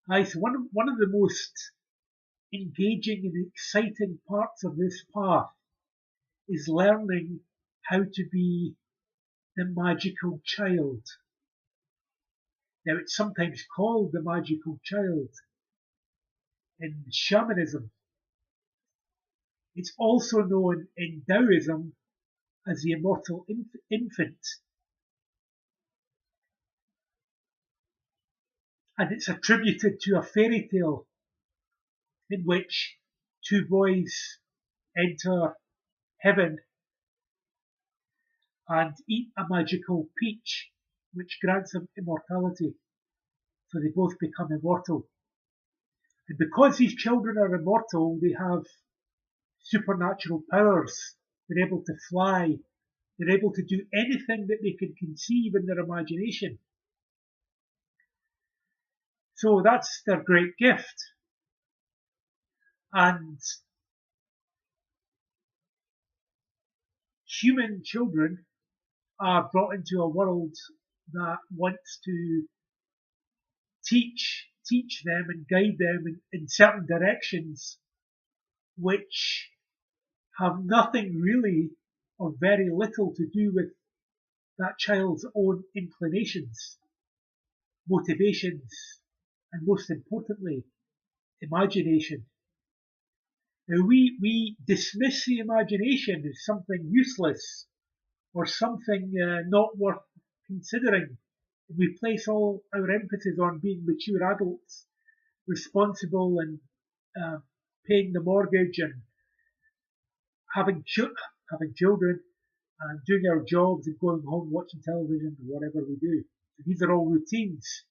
So one of the most engaging and exciting parts of this path is learning how to be the magical child. Now, it's sometimes called the magical child in shamanism. It's also known in Taoism as the immortal infant. And it's attributed to a fairy tale in which two boys enter heaven and eat a magical peach, which grants them immortality. So they both become immortal. And because these children are immortal, they have supernatural powers. They're able to fly. They're able to do anything that they can conceive in their imagination. So that's their great gift. And human children are brought into a world that wants to teach them and guide them in certain directions which have nothing really or very little to do with that child's own inclinations, motivations, and most importantly, imagination. Now we dismiss the imagination as something useless or something not worth considering. We place all our emphasis on being mature adults, responsible and paying the mortgage and having children and doing our jobs and going home watching television or whatever we do. So these are all routines,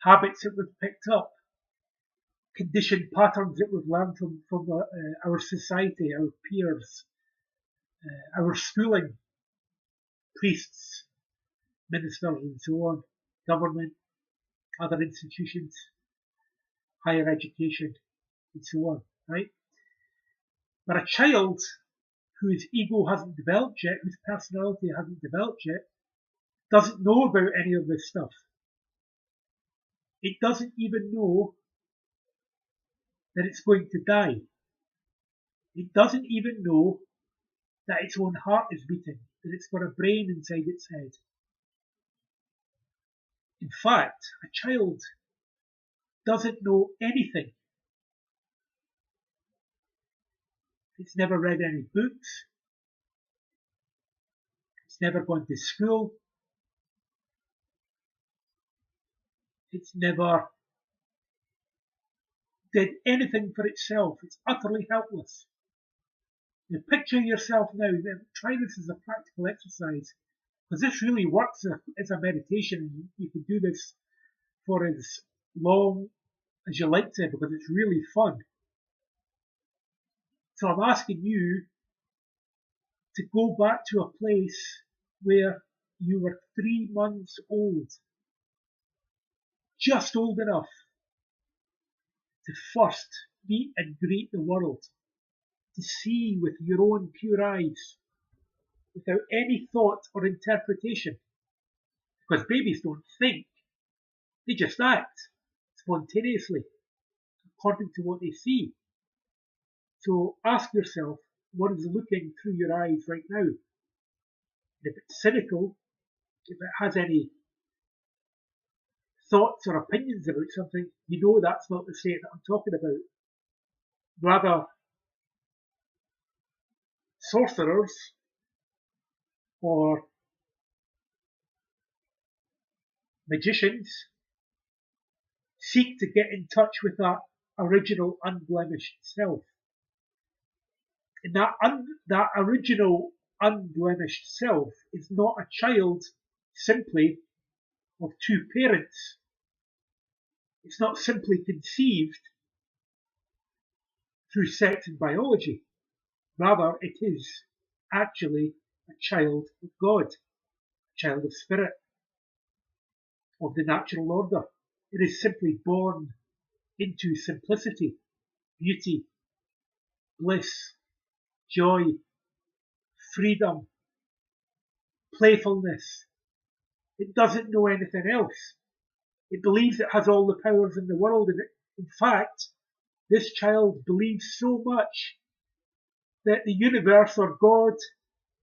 habits that we've picked up, conditioned patterns that we've learned from our society, our peers, our schooling, priests, ministers and so on, government, other institutions, higher education, and so on, right? But a child whose ego hasn't developed yet, whose personality hasn't developed yet, doesn't know about any of this stuff. It doesn't even know that it's going to die. It doesn't even know that its own heart is beating, that it's got a brain inside its head. In fact, a child doesn't know anything. It's never read any books. It's never gone to school. It's never did anything for itself. It's utterly helpless. Now picture yourself now, try this as a practical exercise, because this really works as a meditation. You can do this for as long as you like to, because it's really fun. So I'm asking you to go back to a place where you were 3 months old, just old enough to first meet and greet the world, to see with your own pure eyes, without any thought or interpretation. Because babies don't think, they just act spontaneously, according to what they see. So ask yourself, what is looking through your eyes right now? And if it's cynical, if it has any thoughts or opinions about something, you know that's not the state that I'm talking about. Rather, sorcerers or magicians seek to get in touch with that original unblemished self. And that original unblemished self is not a child simply of two parents. It's not simply conceived through sex and biology. Rather, it is actually a child of God, a child of spirit, of the natural order. It is simply born into simplicity, beauty, bliss, joy, freedom, playfulness. It doesn't know anything else. It believes it has all the powers in the world, and in fact, this child believes so much that the universe or God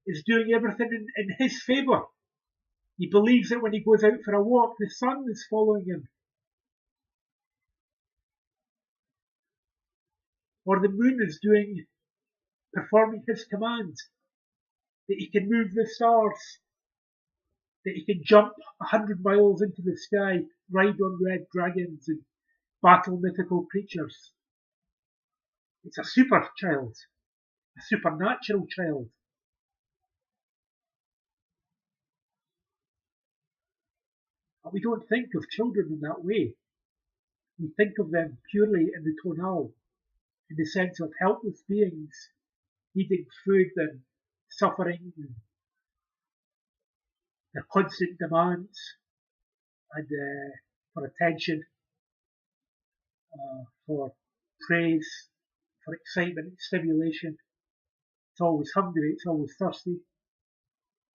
is doing everything in his favour. He believes that when he goes out for a walk, the sun is following him, or the moon is performing his command, that he can move the stars, that he can jump 100 miles into the sky, ride on red dragons, and battle mythical creatures. It's a super child, a supernatural child. But we don't think of children in that way. We think of them purely in the tonal, in the sense of helpless beings needing food and suffering and their constant demands and for attention, for praise, for excitement and stimulation. It's always hungry, it's always thirsty.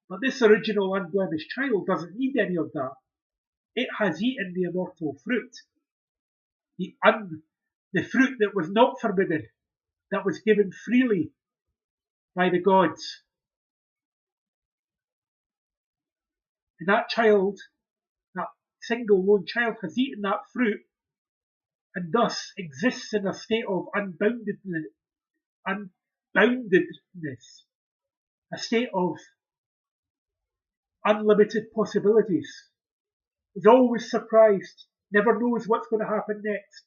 But this original unblemished child doesn't need any of that. It has eaten the immortal fruit. The fruit that was not forbidden, that was given freely by the gods. And that child, that single lone child, has eaten that fruit and thus exists in a state of unboundedness, a state of unlimited possibilities. Is always surprised, never knows what's going to happen next.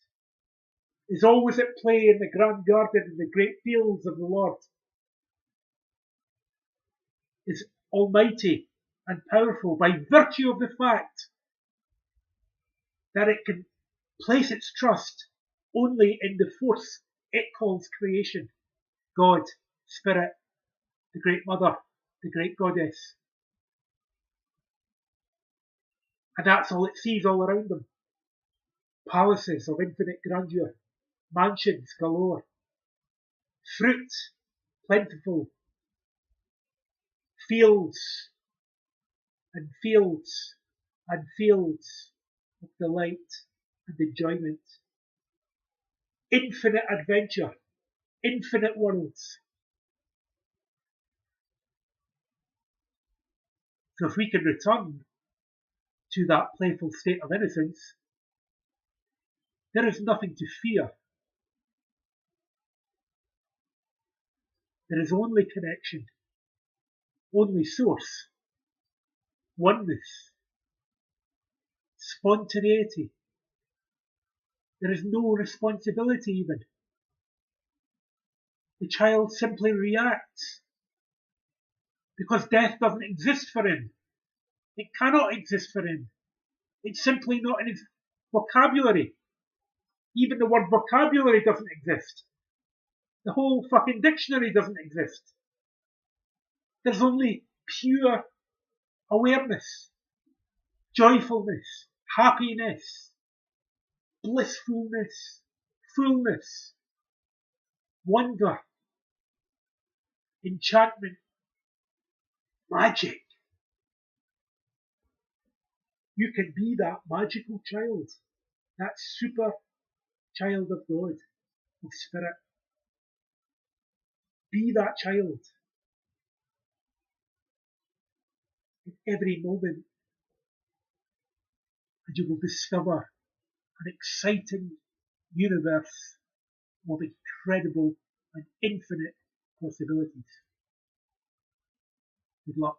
Is always at play in the grand garden and the great fields of the Lord. Is almighty and powerful by virtue of the fact that it can place its trust only in the force it calls creation. God, Spirit, the Great Mother, the Great Goddess. And that's all it sees all around them. Palaces of infinite grandeur, mansions galore, fruit plentiful, fields and fields and fields of delight and enjoyment, infinite adventure, infinite worlds. So if we can return to that playful state of innocence, there is nothing to fear. There is only connection, only source, oneness, spontaneity. There is no responsibility even. The child simply reacts because death doesn't exist for him. It cannot exist for him. It's simply not in his vocabulary. Even the word vocabulary doesn't exist. The whole fucking dictionary doesn't exist. There's only pure awareness, joyfulness, happiness, blissfulness, fullness, wonder, enchantment, magic. You can be that magical child, that super child of God, of Spirit. Be that child in every moment, and you will discover an exciting universe of incredible and infinite possibilities. Good luck.